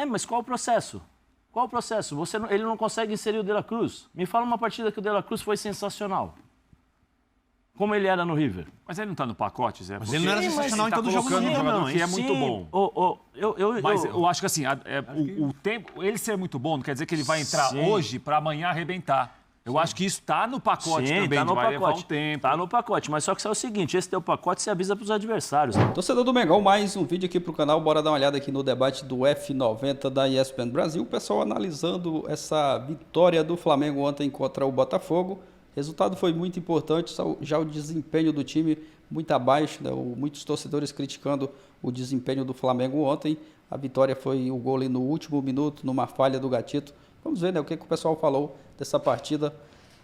Mas qual o processo? Qual o processo? Ele não consegue inserir o De La Cruz. Me fala uma partida que o De La Cruz foi sensacional. Como ele era no River. Mas ele não está no pacote, Zé. Mas ele não era sensacional em todo jogo, não, que é muito bom. Mas eu acho que assim, o tempo, ele ser muito bom não quer dizer que ele vai entrar hoje para amanhã arrebentar. Eu acho que isso está no pacote também, tá no vai pacote. levar um tempo. Tá no pacote, mas só que é o seguinte, esse teu pacote você avisa para os adversários. Torcedor do Mengão, mais um vídeo aqui pro canal, bora dar uma olhada aqui no debate do F90 da ESPN Brasil, o pessoal analisando essa vitória do Flamengo ontem contra o Botafogo. O resultado foi muito importante, já o desempenho do time muito abaixo, né? Muitos torcedores criticando o desempenho do Flamengo ontem. A vitória foi o gol ali no último minuto, numa falha do Gatito. Vamos ver, né, o que o pessoal falou dessa partida.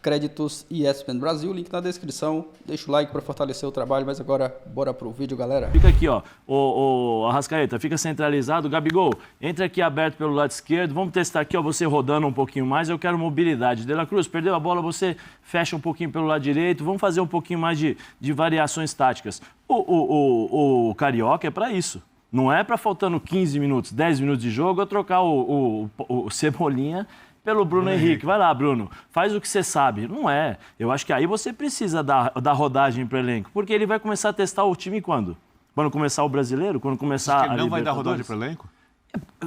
Créditos ESPN Brasil, link na descrição. Deixa o like para fortalecer o trabalho, mas agora bora pro vídeo, galera. Fica aqui, ó, o Arrascaeta, fica centralizado. Gabigol, entra aqui aberto pelo lado esquerdo. Vamos testar aqui, ó, você rodando um pouquinho mais. Eu quero mobilidade. De La Cruz, perdeu a bola, você fecha um pouquinho pelo lado direito. Vamos fazer um pouquinho mais de variações táticas. O Carioca é para isso. Não é para faltando 15 minutos, 10 minutos de jogo, eu trocar o Cebolinha pelo Bruno Henrique. Vai lá, Bruno, faz o que você sabe. Não é. Eu acho que aí você precisa dar rodagem para o elenco, porque ele vai começar a testar o time quando? Quando começar o Brasileiro? Quando começar ele não vai dar rodagem para o elenco?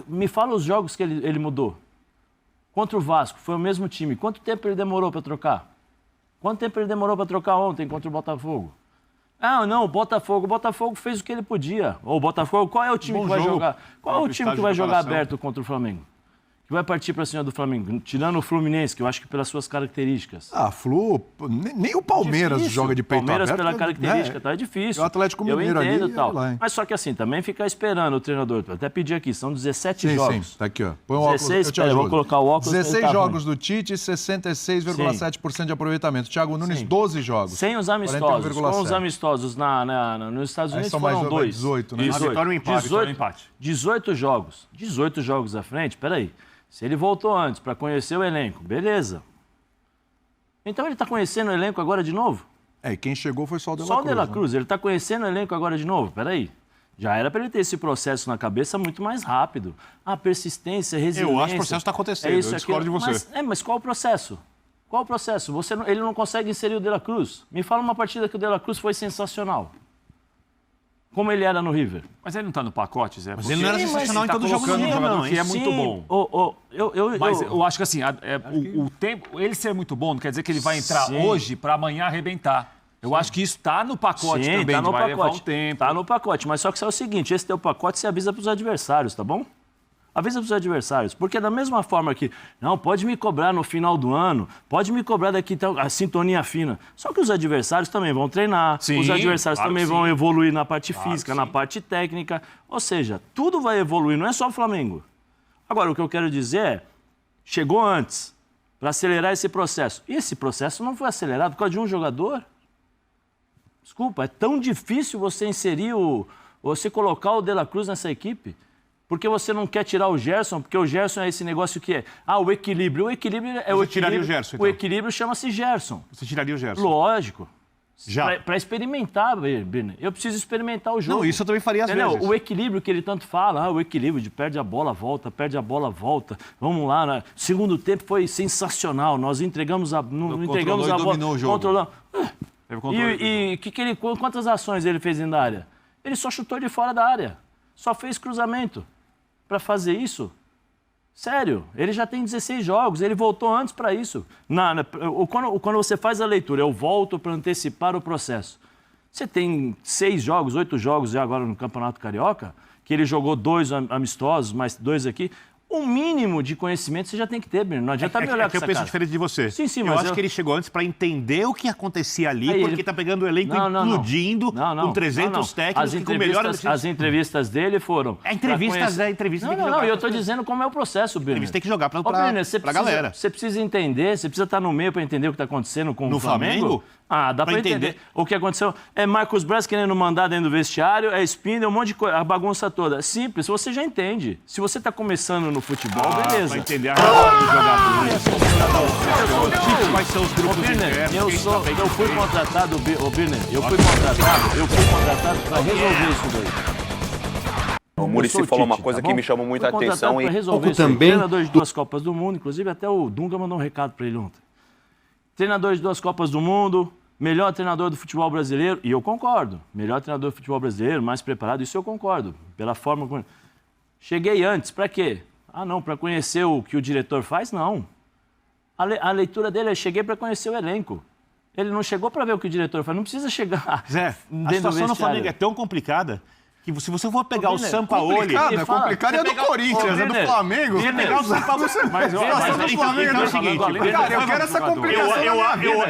Me fala os jogos que ele mudou. Contra o Vasco, foi o mesmo time. Quanto tempo ele demorou para trocar? Quanto tempo ele demorou para trocar ontem contra o Botafogo? Ah, não, o Botafogo fez o que ele podia. O Botafogo, qual é o time que vai jogar? Qual é o time que vai jogar aberto contra o Flamengo? Que vai partir para cima do Flamengo? Tirando o Fluminense, que eu acho que pelas suas características. Flu, nem o Palmeiras joga de peito Palmeiras aberto. Pela característica, tá? É difícil. O Atlético Mineiro eu entendo ali, tal. lá, mas só que assim, também ficar esperando o treinador. Até pedir aqui, são 17 jogos. Sim, tá aqui, ó. Põe o óculos, 16, eu te ajudo. vou colocar o óculos. 16 jogos do Tite, 66,7% de aproveitamento. Thiago Nunes, 12 jogos. Sem os amistosos. Com os amistosos nos Estados Unidos foram 2. 18, né? 18. Vitória ou empate? 18 jogos. 18 jogos à frente, peraí. Se ele voltou antes para conhecer o elenco, beleza. Então ele está conhecendo o elenco agora de novo? E quem chegou foi só o De La Cruz. Só o De La né? Cruz. Ele está conhecendo o elenco agora de novo? Peraí. Já era para ele ter esse processo na cabeça muito mais rápido. A persistência, resiliência... Eu acho que o processo está acontecendo, eu discordo de você. Mas qual o processo? Qual o processo? Ele não consegue inserir o De La Cruz. Me fala uma partida que o De La Cruz foi sensacional. Como ele era no River. Mas ele não está no pacote, Zé. Mas ele não era sensacional em todo jogo, não, que é muito bom. Mas eu acho que assim, o tempo, ele ser muito bom não quer dizer que ele vai entrar hoje para amanhã arrebentar. Eu acho que isso está no pacote também, vai levar um tempo. Tá no pacote, mas só que é o seguinte, esse teu pacote você avisa para os adversários, tá bom? Avisa para os adversários, porque da mesma forma que, não, pode me cobrar no final do ano, pode me cobrar daqui a sintonia fina. Só que os adversários também vão treinar, os adversários também vão evoluir na parte física, na parte técnica. Ou seja, tudo vai evoluir, não é só o Flamengo. Agora, o que eu quero dizer é, chegou antes para acelerar esse processo. E esse processo não foi acelerado por causa de um jogador. Desculpa, é tão difícil você inserir você colocar o De La Cruz nessa equipe. Porque você não quer tirar o Gerson, porque o Gerson é esse negócio que é... o equilíbrio. O equilíbrio é o equilíbrio. Tiraria o Gerson, então. O equilíbrio chama-se Gerson. Você tiraria o Gerson? Lógico. Já. Para experimentar, Birner. Eu preciso experimentar o jogo. Não, isso eu também faria às vezes. O equilíbrio que ele tanto fala, o equilíbrio de perde a bola, volta, perde a bola, volta. Vamos lá, né? Segundo tempo foi sensacional. Nós entregamos a bola. Dominou o jogo. Controlamos. Quantas ações ele fez dentro da área? Ele só chutou de fora da área. Só fez cruzamento. Para fazer isso? Sério, ele já tem 16 jogos, ele voltou antes para isso. Quando você faz a leitura, eu volto para antecipar o processo. Você tem 6 jogos, 8 jogos já agora no Campeonato Carioca, que ele jogou 2 amistosos, mais 2 aqui. Um mínimo de conhecimento você já tem que ter, Bruno. Não adianta me olhar com essa cara. Eu penso diferente de você. Sim, eu acho que ele chegou antes para entender o que acontecia ali, porque está pegando o elenco explodindo, com 300 técnicos, com o melhor... As entrevistas dele foram... Entrevista tem que jogar. Eu estou dizendo como é o processo, Bruno. Entrevista tem que jogar para a galera. Você precisa entender, você precisa estar no meio para entender o que está acontecendo com o Flamengo. Dá para entender. O que aconteceu é Marcos Braz querendo mandar dentro do vestiário, é Spindle, um monte de coisa, a bagunça toda. Simples, você já entende. Se você está começando no futebol, beleza. Para entender a hora de jogar. Quais são os grupos internos? Eu fui contratado, Birner, eu fui contratado para resolver isso daí. O Muricy falou uma coisa que me chamou muita atenção. E resolver também. Treinador de 2 Copas do Mundo, inclusive até o Dunga mandou um recado para ele ontem. Treinador de 2 Copas do Mundo, melhor treinador do futebol brasileiro, e eu concordo. Melhor treinador do futebol brasileiro, mais preparado, isso eu concordo. Pela forma como... Cheguei antes, para quê? Ah, não, para conhecer o que o diretor faz? Não. A leitura dele é: cheguei para conhecer o elenco. Ele não chegou para ver o que o diretor faz. Não precisa chegar. Zé, a situação no Flamengo é tão complicada que se você for pegar o Sampaoli... É complicado, é do Corinthians, é do Flamengo. Se pegar o Sampaoli... Mas é o seguinte... Cara, eu quero essa complicação.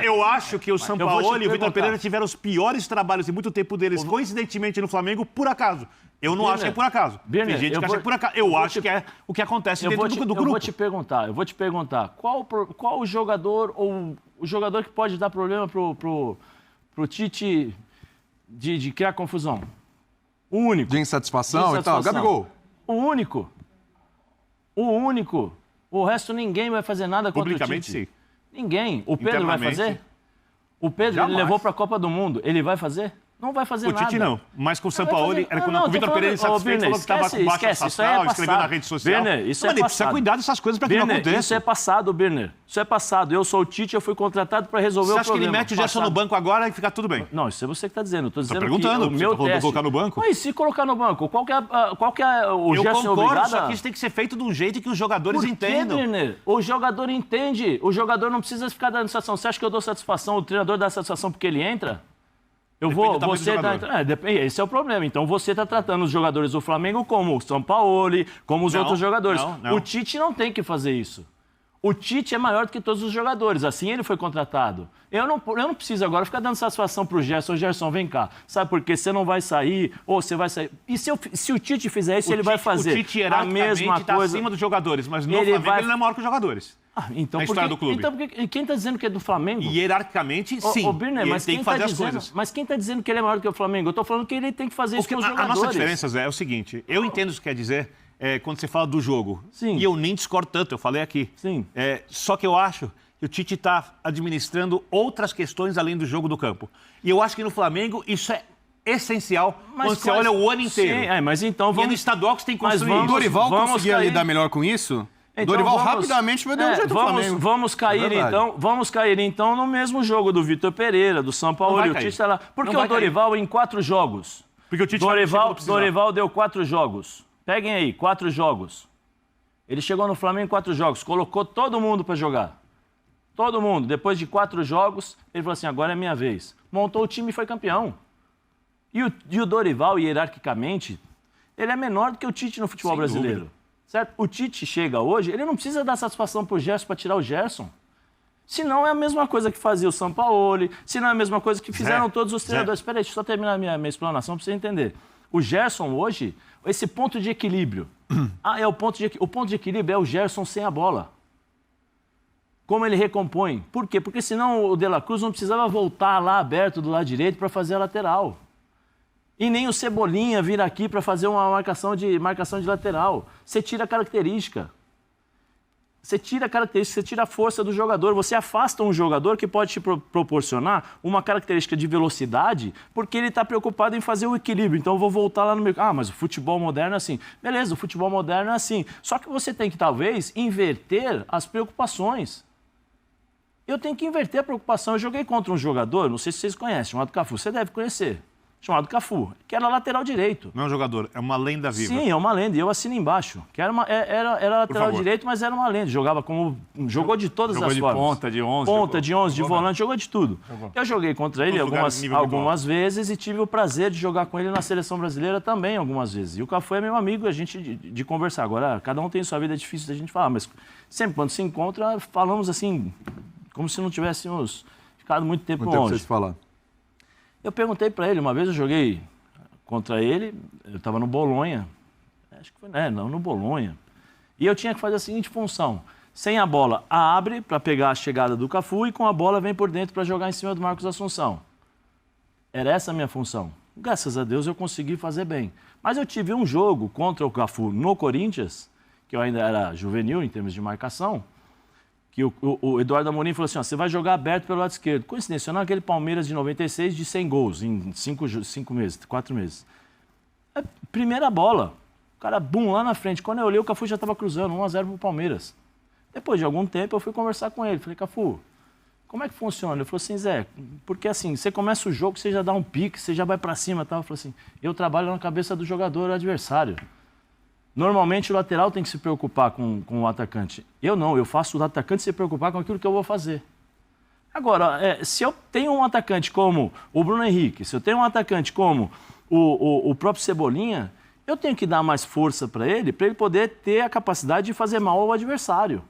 Eu acho que o Sampaoli e o Vitor Pereira tiveram os piores trabalhos em muito tempo deles, coincidentemente, no Flamengo, por acaso. Eu não acho que é por acaso. Tem gente que acha que é por acaso. Eu acho que é o que acontece dentro do grupo. Eu vou te perguntar, qual o jogador ou o jogador que pode dar problema pro Tite de criar confusão? O único. De insatisfação e tal. Gabigol. O único. O resto ninguém vai fazer nada contra o Tite. Publicamente, sim. Ninguém. O Pedro vai fazer? O Pedro ele levou para a Copa do Mundo. Ele vai fazer? Não vai fazer nada. O Tite não, mas com o Sampaoli, com o Vitor Pereira insatisfeito, falou que estava com baixo astral, escreveu na rede social. Birner, isso é passado. Precisa cuidar dessas coisas para que não aconteça. Isso é passado, Birner. Isso é passado. Eu sou o Tite, eu fui contratado para resolver o problema. Você acha que ele mete o Gerson no banco agora e fica tudo bem? Não, isso é você que está dizendo. Estou dizendo perguntando, que o meu teste... colocar no banco? Mas se colocar no banco, qual que é o Gerson obrigado? Eu concordo, só que isso tem que ser feito de um jeito que os jogadores entendam. Por quê, Birner? O jogador entende. O jogador não precisa ficar dando satisfação. Você acha que eu dou satisfação, o treinador dá satisfação porque ele entra? Esse é o problema. Então você está tratando os jogadores do Flamengo como o Sampaoli, como os outros jogadores. Não. O Tite não tem que fazer isso. O Tite é maior do que todos os jogadores. Assim ele foi contratado. Eu não preciso agora ficar dando satisfação para o Gerson. Gerson, vem cá. Sabe por quê? Você não vai sair ou você vai sair. E se o Tite fizer isso, ele vai fazer o Tite, a mesma coisa. Está acima dos jogadores, mas no Flamengo ele não é maior que os jogadores. Então, na história do clube. Então, quem está dizendo que é do Flamengo? Hierarquicamente, sim. Birner, mas tem que fazer as coisas. Mas quem está dizendo que ele é maior do que o Flamengo? Eu estou falando que ele tem que fazer isso com os jogadores. A nossa diferença, Zé, é o seguinte. Eu entendo o que quer dizer quando você fala do jogo. Sim. E eu nem discordo tanto, eu falei aqui. Sim. Só que eu acho que o Tite está administrando outras questões além do jogo do campo. E eu acho que no Flamengo isso é essencial quando você olha o ano inteiro. Sim, mas então vamos... E no estadual que você tem que construir isso. O Dorival conseguia lidar melhor com isso? Então, Dorival rapidamente vai dar um jeito do Flamengo. Vamos cair então no mesmo jogo do Vitor Pereira, do Sampaoli. O Tite está lá. Porque o Dorival em 4 jogos. Porque o Tite Dorival deu 4 jogos. Peguem aí, 4 jogos. Ele chegou no Flamengo em 4 jogos, colocou todo mundo para jogar. Todo mundo. Depois de 4 jogos, ele falou assim: agora é minha vez. Montou o time e foi campeão. E o Dorival, hierarquicamente, ele é menor do que o Tite no futebol brasileiro. Dúvida. Certo? O Tite chega hoje, ele não precisa dar satisfação pro Gerson para tirar o Gerson. Se não é a mesma coisa que fazia o Sampaoli, se não é a mesma coisa que fizeram todos os treinadores. Espera aí, deixa eu só terminar a minha explanação para você entender. O Gerson hoje, esse ponto de equilíbrio, o ponto de equilíbrio é o Gerson sem a bola. Como ele recompõe. Por quê? Porque senão o De La Cruz não precisava voltar lá aberto do lado direito para fazer a lateral. E nem o Cebolinha vir aqui para fazer uma marcação de lateral. Você tira a característica. Você tira a força do jogador. Você afasta um jogador que pode te proporcionar uma característica de velocidade, porque ele está preocupado em fazer o equilíbrio. Então eu vou voltar lá no meio. Mas o futebol moderno é assim. Beleza, o futebol moderno é assim. Só que você tem que, talvez, inverter as preocupações. Eu tenho que inverter a preocupação. Eu joguei contra um jogador, não sei se vocês conhecem, chamado Cafu. Você deve conhecer. Chamado Cafu, que era lateral direito. Não é um jogador, é uma lenda viva. Sim, é uma lenda, e eu assino embaixo. Que era lateral direito, mas era uma lenda. Jogou de todas as formas. Ponta, de 11. Ponta, de 11, de volante, jogou de tudo. Eu joguei contra ele algumas vezes e tive o prazer de jogar com ele na Seleção Brasileira também algumas vezes. E o Cafu é meu amigo, a gente de conversar. Agora, cada um tem sua vida, é difícil da gente falar, mas sempre quando se encontra, falamos assim, como se não tivéssemos ficado muito tempo longe. Vocês falar. Eu perguntei para ele, uma vez eu joguei contra ele, eu estava no Bolonha, acho que foi, no Bolonha, e eu tinha que fazer a seguinte função: sem a bola, abre para pegar a chegada do Cafu e com a bola vem por dentro para jogar em cima do Marcos Assunção. Era essa a minha função. Graças a Deus eu consegui fazer bem. Mas eu tive um jogo contra o Cafu no Corinthians, que eu ainda era juvenil em termos de marcação, que o Eduardo Amorim falou assim: você vai jogar aberto pelo lado esquerdo. Coincidência, não aquele Palmeiras de 96 de 100 gols em 4 meses. Primeira bola. cara, bum, lá na frente. Quando eu olhei, o Cafu já estava cruzando, 1-0 pro Palmeiras. Depois de algum tempo, eu fui conversar com ele. Falei, Cafu, como é que funciona? Ele falou assim, Zé, porque assim, você começa o jogo, você já dá um pique, você já vai para cima e tal. Eu falei assim, eu trabalho na cabeça do jogador adversário. Normalmente o lateral tem que se preocupar com o atacante. Eu não, eu faço o atacante se preocupar com aquilo que eu vou fazer. Agora, se eu tenho um atacante como o Bruno Henrique, se eu tenho um atacante como o próprio Cebolinha, eu tenho que dar mais força para ele poder ter a capacidade de fazer mal ao adversário.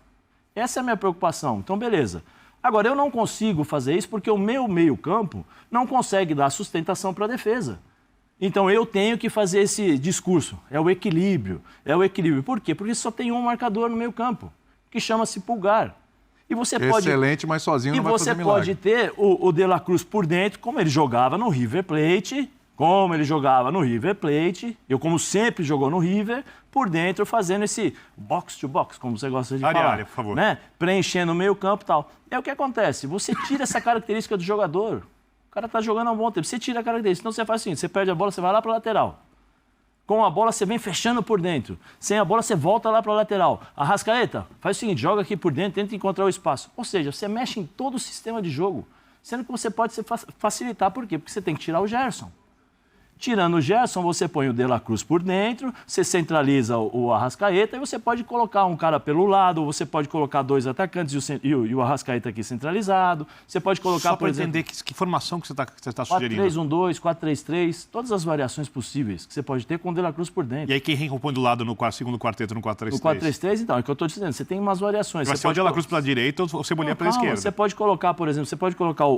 Essa é a minha preocupação. Então, beleza. Agora, eu não consigo fazer isso porque o meu meio-campo não consegue dar sustentação para a defesa. Então, eu tenho que fazer esse discurso. É o equilíbrio. É o equilíbrio. Por quê? Porque só tem um marcador no meio-campo, que chama-se Pulgar. E você excelente, mas sozinho não vai fazer milagre. E você pode ter o De La Cruz por dentro, como ele jogava no River Plate, eu como sempre jogou no River, por dentro fazendo esse box-to-box, como você gosta de falar. Área, por favor. Né? Preenchendo o meio campo e tal. É o que acontece, você tira essa característica do jogador. O cara tá jogando há um bom tempo, você tira a característica. Então você faz o seguinte, você perde a bola, você vai lá para a lateral. Com a bola, você vem fechando por dentro. Sem a bola, você volta lá para a lateral. Arrascaeta, faz o seguinte, joga aqui por dentro, tenta encontrar o espaço. Ou seja, você mexe em todo o sistema de jogo, sendo que você pode facilitar. Por quê? Porque você tem que tirar o Gerson. Tirando o Gerson, você põe o De La Cruz por dentro, você centraliza o Arrascaeta e você pode colocar um cara pelo lado, você pode colocar 2 atacantes e o Arrascaeta aqui centralizado. Você pode colocar, só para entender que formação que você está sugerindo. 4-3-1-2, 4-3-3, todas as variações possíveis que você pode ter com o De La Cruz por dentro. E aí quem recompõe do lado no segundo quarteto, no 4-3-3? No 4-3-3, então, é o que eu estou dizendo, você tem umas variações. Vai ser o De La Cruz pela direita ou o Cebolinha pela esquerda. Você pode colocar, por exemplo,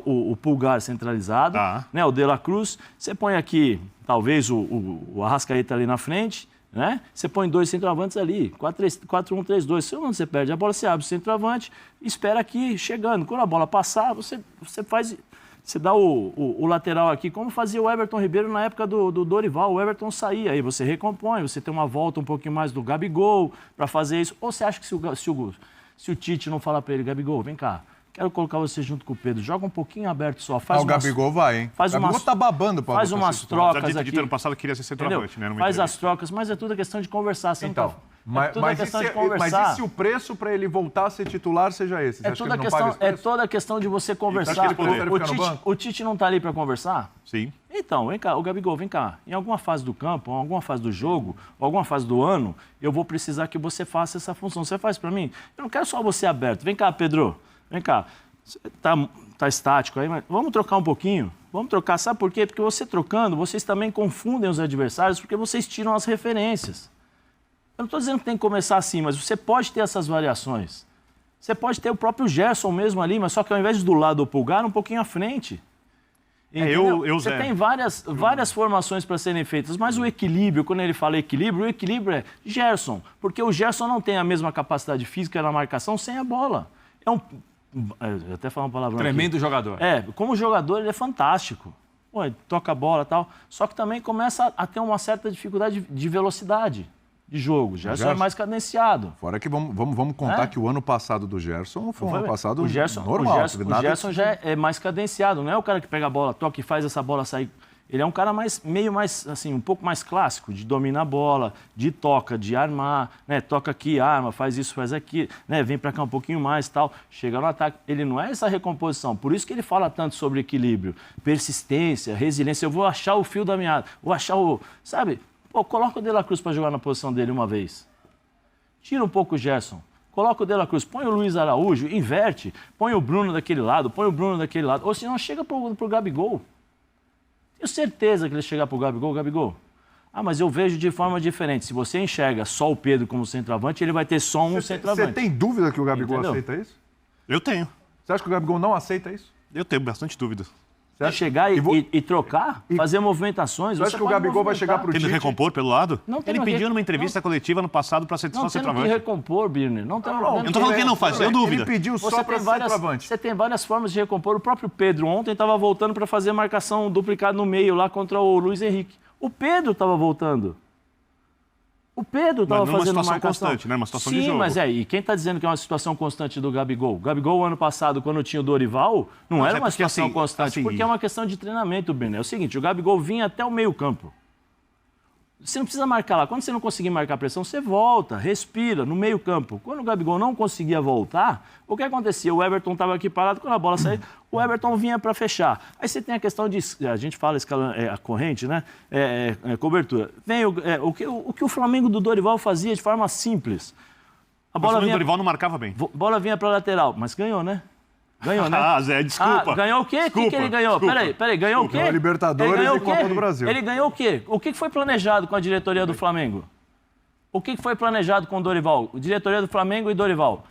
o Pulgar centralizado, né, o De La Cruz, você põe aqui... Talvez o Arrascaeta ali na frente, né? Você põe 2 centroavantes ali, 4-1-3-2. Se você perde a bola, você abre o centroavante, espera aqui, chegando. Quando a bola passar, você dá o lateral aqui, como fazia o Everton Ribeiro na época do Dorival. O Everton saía, aí você recompõe, você tem uma volta um pouquinho mais do Gabigol para fazer isso. Ou você acha que se o Tite não falar para ele, Gabigol, vem cá, quero colocar você junto com o Pedro. Joga um pouquinho aberto só. O Gabigol vai, hein? O Gabigol tá babando para faz umas trocas aqui. Dito ano passado queria ser centroavante, né? Faz as trocas, mas é tudo questão de conversar. Então, mas e se o preço para ele voltar a ser titular seja esse? Você é toda a questão de você conversar. O Tite não está ali para conversar? Sim. Então, vem cá, o Gabigol, vem cá. Em alguma fase do campo, em alguma fase do jogo, ou alguma fase do ano, eu vou precisar que você faça essa função. Você faz para mim? Eu não quero só você aberto. Vem cá, Pedro. Vem cá. Tá estático aí, mas vamos trocar um pouquinho? Vamos trocar, sabe por quê? Porque você trocando, vocês também confundem os adversários, porque vocês tiram as referências. Eu não estou dizendo que tem que começar assim, mas você pode ter essas variações. Você pode ter o próprio Gerson mesmo ali, mas só que ao invés de do lado do Pulgar, um pouquinho à frente. Você tem várias formações para serem feitas, mas o equilíbrio, quando ele fala equilíbrio, o equilíbrio é Gerson, porque o Gerson não tem a mesma capacidade física na marcação sem a bola. Eu até falar uma palavra tremendo aqui. Jogador. Como jogador ele é fantástico. Ele toca a bola e tal. Só que também começa a ter uma certa dificuldade de velocidade de jogo. O Gerson é mais cadenciado. Fora que vamos contar que o ano passado do Gerson foi um ano passado normal. O Gerson já é mais cadenciado. Não é o cara que pega a bola, toca e faz essa bola sair. Ele é um cara meio mais, assim, um pouco mais clássico, de dominar a bola, de toca, de armar, né? Toca aqui, arma, faz isso, faz aqui, né? Vem para cá um pouquinho mais, tal, chega no ataque. Ele não é essa recomposição, por isso que ele fala tanto sobre equilíbrio, persistência, resiliência. Eu vou achar o fio da meada, vou achar sabe? Coloca o De La Cruz para jogar na posição dele uma vez. Tira um pouco o Gerson. Coloca o De La Cruz, põe o Luiz Araújo, inverte, põe o Bruno daquele lado, ou senão chega pro Gabigol. Tenho certeza que ele chegar pro Gabigol, mas eu vejo de forma diferente. Se você enxerga só o Pedro como centroavante, ele vai ter só um centroavante. Você tem dúvida que o Gabigol aceita isso? Eu tenho. Você acha que o Gabigol não aceita isso? Eu tenho bastante dúvida. Você chegar e trocar, fazer movimentações... Você acha que o Gabigol vai chegar pro Tite? Tem que recompor pelo lado? Ele pediu numa entrevista coletiva no passado para ser só centroavante. Não tem que recompor, Birner. Eu não estou falando que ele não faz, eu dúvida. Ele pediu só para centroavante. Você tem várias formas de recompor. O próprio Pedro ontem estava voltando para fazer marcação duplicada no meio lá contra o Luiz Henrique. O Pedro estava voltando. O Pedro estava fazendo uma situação constante, né? Uma situação de jogo. Sim, mas e quem está dizendo que é uma situação constante do Gabigol? O Gabigol, ano passado, quando tinha o Dorival, não era uma situação constante, porque é uma questão de treinamento, Birner. É o seguinte, o Gabigol vinha até o meio-campo. Você não precisa marcar lá. Quando você não conseguir marcar a pressão, você volta, respira, no meio campo. Quando o Gabigol não conseguia voltar, o que acontecia? O Everton estava aqui parado, quando a bola saía, o Everton vinha para fechar. Aí você tem a questão de, a gente fala a corrente, né? Cobertura. Vem o que o Flamengo do Dorival fazia de forma simples. A bola vinha, o Dorival não marcava bem. Bola vinha para lateral, mas ganhou, né? Ganhou, né? Ah, Zé, desculpa. Ganhou o quê? O que ele ganhou? Peraí, ganhou o quê? Libertadores e Copa do Brasil. Ele ganhou o quê? O que foi planejado com a diretoria do Flamengo? O que foi planejado com o Dorival? A diretoria do Flamengo e Dorival.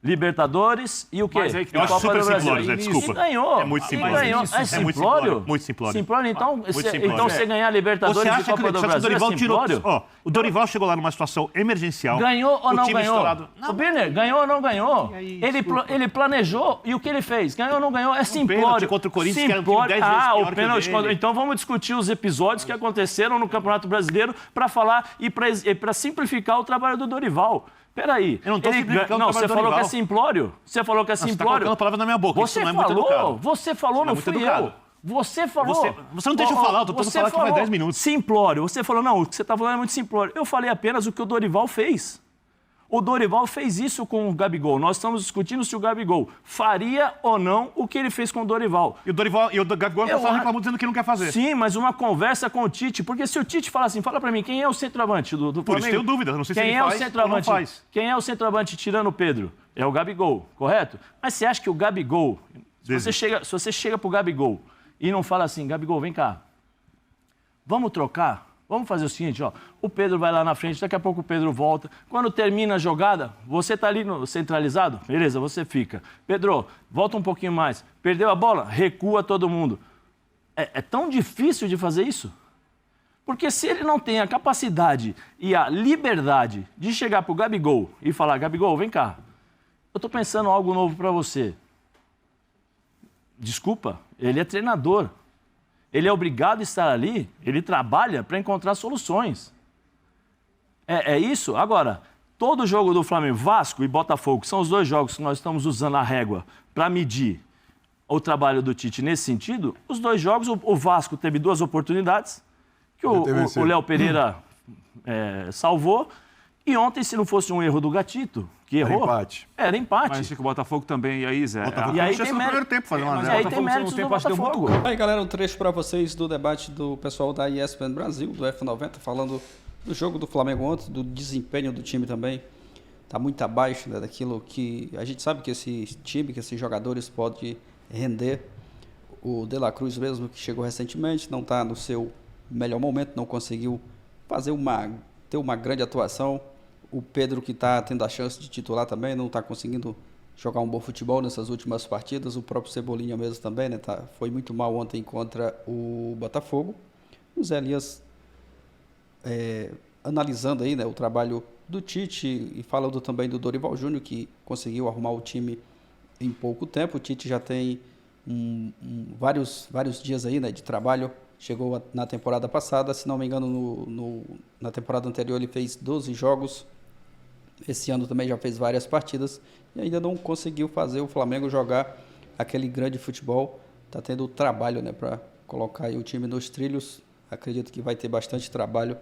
Libertadores e o quê? Mas aí que eu acho super simplório, Zé, desculpa. E ganhou. É muito simplório. É simplório? Muito simplório. Simplório, então, simplório. Então você ganhar Libertadores e Copa do Brasil é simplório? O Dorival chegou lá numa situação emergencial. Ganhou ou não ganhou? Estourado. O Birner, ganhou ou não ganhou? Aí, ele planejou e o que ele fez? Ganhou ou não ganhou? É simplório. Contra o Corinthians, que era um time 10 vezes pior o pênalti. Então vamos discutir os episódios que aconteceram no Campeonato Brasileiro para falar e para simplificar o trabalho do Dorival. Peraí. Eu não estou simplificando Não, você falou que é simplório? Você falou que é simplório? Você está colocando a palavra na minha boca. Você falou, você falou, não fui eu. Você falou. Você não deixa eu falar, eu estou tentando falar que faz 10 minutos. Simplório. Você falou, não, o que você está falando é muito simplório. Eu falei apenas o que o Dorival fez. O Dorival fez isso com o Gabigol. Nós estamos discutindo se o Gabigol faria ou não o que ele fez com o Dorival. E o Gabigol está reclamando dizendo que não quer fazer. Sim, mas uma conversa com o Tite. Porque se o Tite falar assim, fala pra mim, quem é o centroavante do Flamengo? Por isso tenho dúvida, não sei se ele faz ou não faz. Quem é o centroavante tirando o Pedro? É o Gabigol, correto? Mas você acha que o Gabigol... Se você chega pro Gabigol e não fala assim, Gabigol, vem cá, vamos trocar? Vamos fazer o seguinte, ó, o Pedro vai lá na frente, daqui a pouco o Pedro volta. Quando termina a jogada, você tá ali no centralizado, beleza, você fica. Pedro, volta um pouquinho mais. Perdeu a bola? Recua todo mundo. É tão difícil de fazer isso? Porque se ele não tem a capacidade e a liberdade de chegar pro Gabigol e falar, Gabigol, vem cá, eu tô pensando algo novo para você. Desculpa, ele é treinador. Ele é obrigado a estar ali, ele trabalha para encontrar soluções. É isso? Agora, todo jogo do Flamengo, Vasco e Botafogo, que são os dois jogos que nós estamos usando a régua para medir o trabalho do Tite nesse sentido, os dois jogos, o Vasco teve 2 oportunidades, que o Léo Pereira salvou, e ontem, se não fosse um erro do Gatito, que errou, era empate. Mas acho que o Botafogo também, e aí, Zé? E aí tem no primeiro tempo fazer uma E aí tem méritos do Botafogo. Aí, galera, um trecho para vocês do debate do pessoal da ESPN Brasil, do F90, falando do jogo do Flamengo ontem, do desempenho do time também. Está muito abaixo, né, daquilo que a gente sabe que esse time, que esses jogadores podem render. O De La Cruz mesmo, que chegou recentemente, não está no seu melhor momento, não conseguiu ter uma grande atuação. O Pedro, que está tendo a chance de titular também, não está conseguindo jogar um bom futebol nessas últimas partidas. O próprio Cebolinha mesmo também, né? Foi muito mal ontem contra o Botafogo. O Zé Elias analisando aí, né, o trabalho do Tite e falando também do Dorival Júnior, que conseguiu arrumar o time em pouco tempo. O Tite já tem vários dias aí, né, de trabalho. Chegou na temporada passada, se não me engano, na temporada anterior ele fez 12 jogos. Esse ano também já fez várias partidas e ainda não conseguiu fazer o Flamengo jogar aquele grande futebol. Está tendo trabalho, né, para colocar aí o time nos trilhos. Acredito que vai ter bastante trabalho.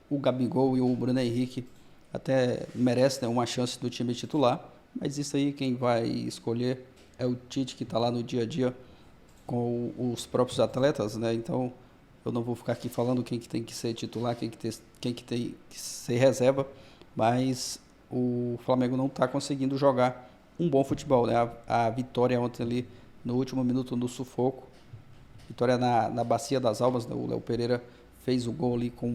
O Gabigol e o Bruno Henrique até merecem, né, uma chance do time titular, mas isso aí quem vai escolher é o Tite, que está lá no dia a dia com os próprios atletas, né? Então eu não vou ficar aqui falando quem que tem que ser titular, quem que tem que ser reserva, mas o Flamengo não está conseguindo jogar um bom futebol, né? A vitória ontem ali no último minuto no sufoco, vitória na Bacia das Almas, né? O Léo Pereira fez o gol ali com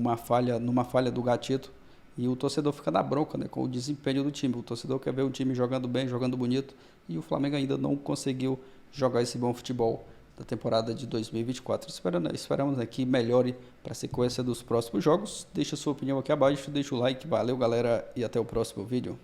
numa falha do Gatito, e o torcedor fica na bronca, né, com o desempenho do time. O torcedor quer ver o time jogando bem, jogando bonito, e o Flamengo ainda não conseguiu jogar esse bom futebol da temporada de 2024. Esperamos, né, que melhore para a sequência dos próximos jogos. Deixa a sua opinião aqui abaixo, deixa o like, valeu galera, e até o próximo vídeo.